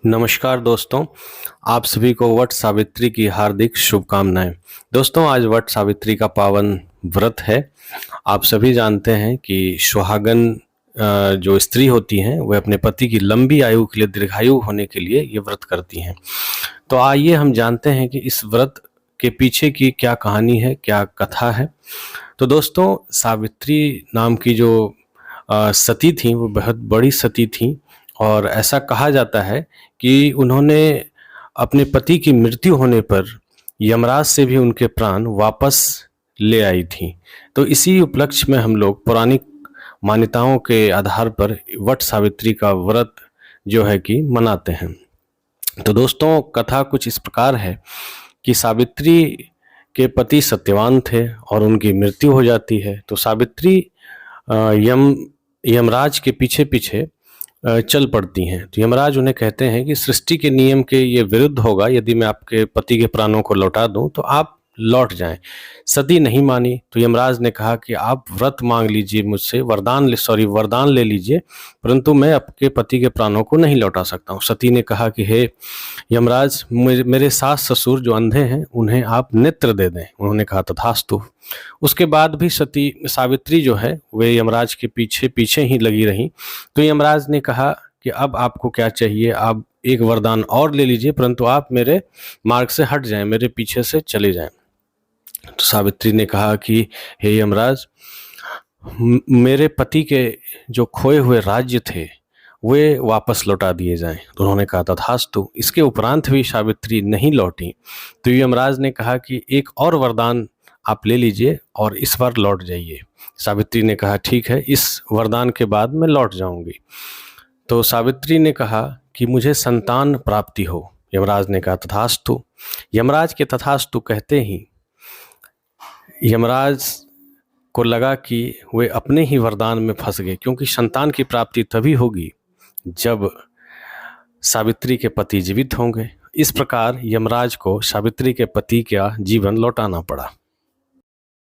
नमस्कार दोस्तों, आप सभी को वट सावित्री की हार्दिक शुभकामनाएं। दोस्तों, आज वट सावित्री का पावन व्रत है। आप सभी जानते हैं कि सुहागन जो स्त्री होती हैं वह अपने पति की लंबी आयु के लिए, दीर्घायु होने के लिए ये व्रत करती हैं। तो आइए हम जानते हैं कि इस व्रत के पीछे की क्या कहानी है, क्या कथा है। तो दोस्तों, सावित्री नाम की जो सती थी वो बहुत बड़ी सती थी और ऐसा कहा जाता है कि उन्होंने अपने पति की मृत्यु होने पर यमराज से भी उनके प्राण वापस ले आई थी। तो इसी उपलक्ष्य में हम लोग पौराणिक मान्यताओं के आधार पर वट सावित्री का व्रत जो है कि मनाते हैं। तो दोस्तों, कथा कुछ इस प्रकार है कि सावित्री के पति सत्यवान थे और उनकी मृत्यु हो जाती है। तो सावित्री यमराज के पीछे पीछे चल पड़ती हैं। तो यमराज उन्हें कहते हैं कि सृष्टि के नियम के ये विरुद्ध होगा, यदि मैं आपके पति के प्राणों को लौटा दूं तो आप लौट जाएं। सती नहीं मानी। तो यमराज ने कहा कि आप व्रत मांग लीजिए मुझसे, वरदान ले लीजिए, परंतु मैं आपके पति के प्राणों को नहीं लौटा सकता हूँ। सती ने कहा कि हे यमराज, मेरे सास ससुर जो अंधे हैं उन्हें आप नेत्र दे दें। उन्होंने कहा तथास्तु। उसके बाद भी सती सावित्री जो है वे यमराज के पीछे पीछे ही लगी रहीं। तो यमराज ने कहा कि अब आपको क्या चाहिए, आप एक वरदान और ले लीजिए, परंतु आप मेरे मार्ग से हट जाएं, मेरे पीछे से चले जाएं। तो सावित्री ने कहा कि हे यमराज, मेरे पति के जो खोए हुए राज्य थे वे वापस लौटा दिए जाएं। तो उन्होंने कहा तथास्तु। इसके उपरांत भी सावित्री नहीं लौटी। तो यमराज ने कहा कि एक और वरदान आप ले लीजिए और इस बार लौट जाइए। सावित्री ने कहा ठीक है, इस वरदान के बाद मैं लौट जाऊंगी। तो सावित्री ने कहा कि मुझे संतान प्राप्ति हो। यमराज ने कहा तथास्तु। यमराज के तथास्तु कहते ही यमराज को लगा कि वे अपने ही वरदान में फंस गए, क्योंकि संतान की प्राप्ति तभी होगी जब सावित्री के पति जीवित होंगे। इस प्रकार यमराज को सावित्री के पति का जीवन लौटाना पड़ा।